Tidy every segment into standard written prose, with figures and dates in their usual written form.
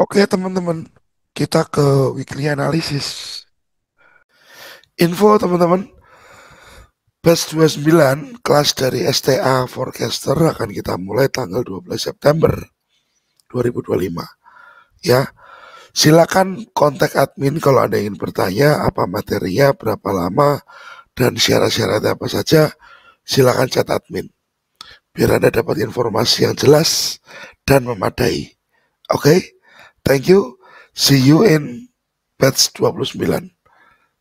Oke teman-teman, kita ke weekly analysis. Info teman-teman, batch 29 kelas dari STA Forecaster akan kita mulai tanggal 12 September 2025. Ya, silakan kontak admin kalau Anda ingin bertanya apa materinya, berapa lama, dan syarat-syaratnya apa saja. Silakan chat admin biar Anda dapat informasi yang jelas dan memadai. Oke, thank you. See you in batch 29.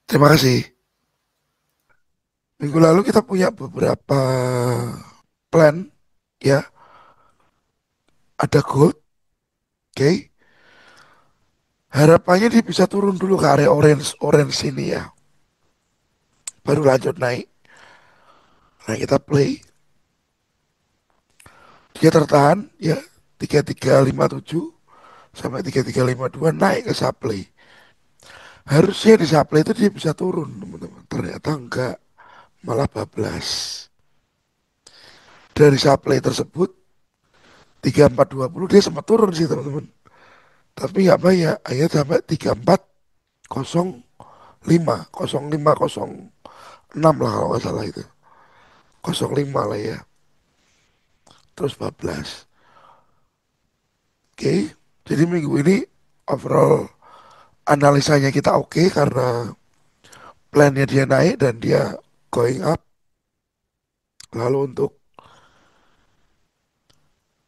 Terima kasih. Minggu lalu kita punya beberapa plan, ya. Ada gold, oke. Harapannya dia bisa turun dulu ke area orange orange ini ya. Baru lanjut naik. Nah kita play, dia tertahan ya 3357 sampai 3352 naik ke supply. Harusnya di supply itu dia bisa turun teman-teman. Ternyata enggak, malah bablas. Dari supply tersebut 3420 dia sempat turun sih teman-teman. Tapi nggak banyak, hanya sampai 3405 lah kalau nggak salah itu. 05 lah ya. Terus 14. Oke. Jadi minggu ini overall analisanya kita oke karena plannya dia naik dan dia going up. Lalu untuk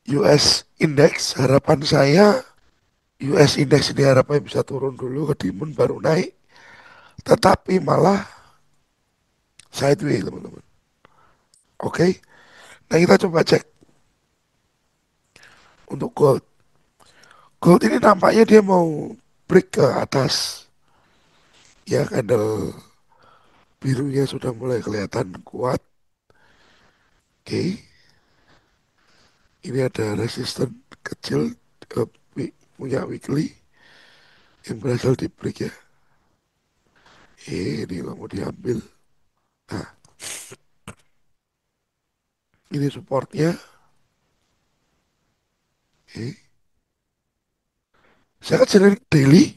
US Index, harapan saya US Index ini harapannya bisa turun dulu ke timun baru naik. Tetapi malah sideways teman-teman. Oke. Nah kita coba cek untuk gold. Gold ini nampaknya dia mau break ke atas. Ya candle birunya sudah mulai kelihatan kuat. Oke. Ini ada resisten kecil, eh, punya weekly yang berhasil di break ya. Ini mau diambil. Nah, ini supportnya. Oke. Saya kecilin daily.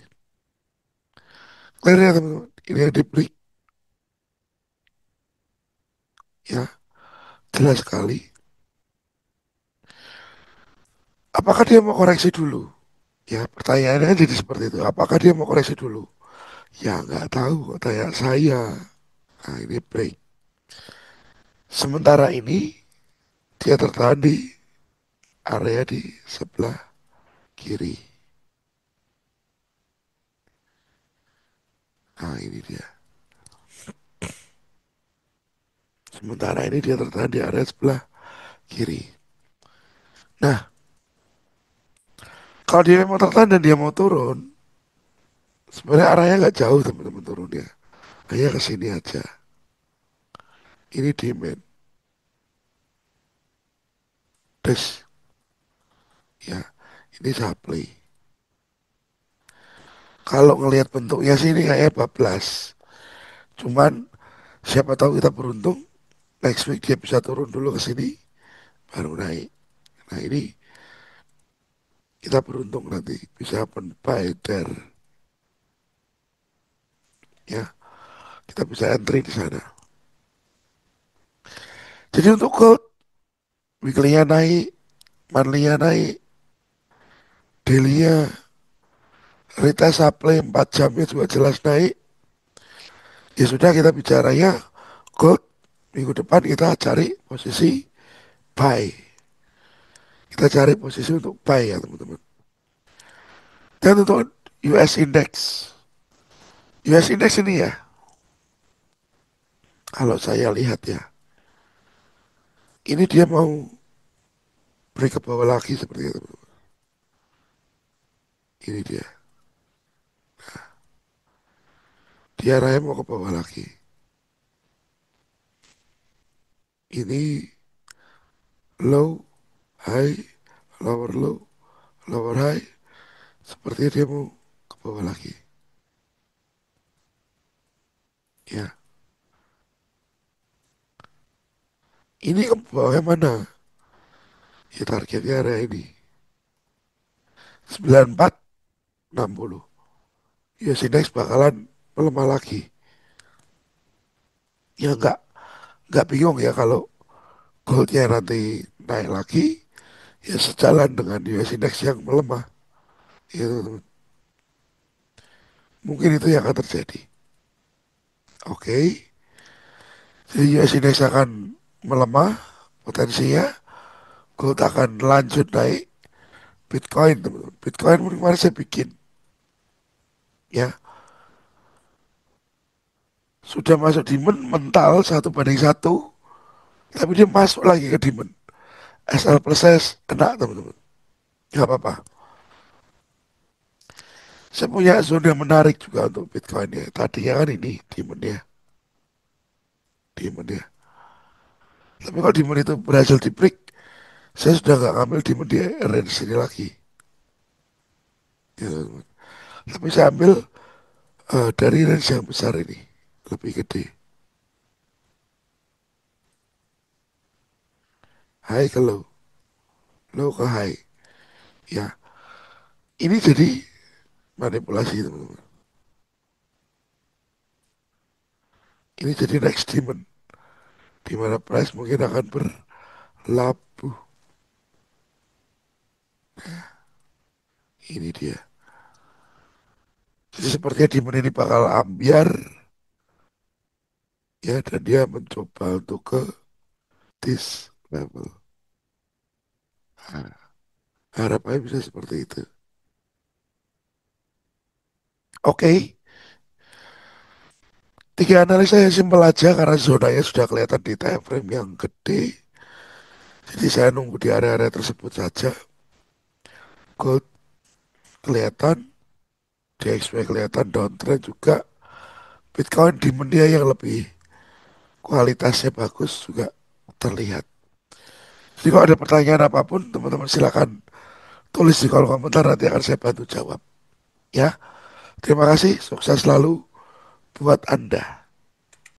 Clear ya teman-teman. Ini yang di break. Ya, jelas sekali. Apakah dia mau koreksi dulu? Ya, pertanyaannya kan jadi seperti itu. Apakah dia mau koreksi dulu? Ya, nggak tahu. Kok tanya saya. Nah, ini break. Sementara ini, dia tertahan di area di sebelah kiri. Nah, ini dia. Sementara ini dia tertahan di area sebelah kiri. Nah, kalau dia mau tertahan dan dia mau turun, sebenarnya arahnya nggak jauh teman-teman turunnya. Hanya ke sini aja. Ini demand. Des, ya, ini supply. Kalau ngelihat bentuknya sih ini kayak bablas. Cuman siapa tahu kita beruntung next week dia bisa turun dulu ke sini baru naik. Nah ini kita beruntung nanti bisa open buy there ya. Kita bisa entry di sana. Jadi untuk gold weekly-nya naik, monthly-nya naik, daily-nya retest supply 4 jamnya juga jelas naik. Ya sudah kita bicaranya gold minggu depan kita cari posisi buy. Kita cari posisi untuk buy ya teman-teman. Dan untuk US Index. US Index ini ya, kalau saya lihat ya, ini dia mau break ke bawah lagi seperti itu. Ini dia. Dia raya mau ke bawah lagi. Ini low, high, lower low, lower high. Sepertinya dia mau ke bawah lagi. Ya, ini ke bawahnya mana? Ya targetnya area ini. 94. 60. US index bakalan melemah lagi. Ya nggak bingung ya kalau goldnya nanti naik lagi, ya sejalan dengan US index yang melemah. Itu mungkin itu yang akan terjadi. Oke, jadi US index akan melemah potensinya, gold akan lanjut naik, Bitcoin teman-teman. Bitcoin kemarin saya bikin ya, sudah masuk demand mental 1 banding 1, tapi dia masuk lagi ke demand. SL plus S kena teman-teman. Gak apa-apa. Saya punya zona yang menarik juga untuk Bitcoin ya. Tadinya kan ini demand ya. Tapi kalau demand itu berhasil di break, saya sudah nggak ngambil demand di range ini lagi. Gitu, teman. Tapi saya ambil dari range yang besar ini, lebih gede. High ke low, low ke high. Ya, ini jadi manipulasi teman-teman. Ini jadi next demand, di mana price mungkin akan berlabuh. Ini dia. Jadi sepertinya demand ini bakal ambiar ya, dan dia mencoba untuk ke this level. Nah, harapannya bisa seperti itu. Oke, tiga analisa yang simpel aja karena zonanya sudah kelihatan di time frame yang gede. Jadi saya nunggu di area-area tersebut saja. Gold kelihatan, DXY kelihatan downtrend juga. Bitcoin demand dia yang lebih kualitasnya bagus juga terlihat. Jadi kalau ada pertanyaan apapun, teman-teman silakan tulis di kolom komentar, nanti akan saya bantu jawab. Ya, terima kasih, sukses selalu buat Anda.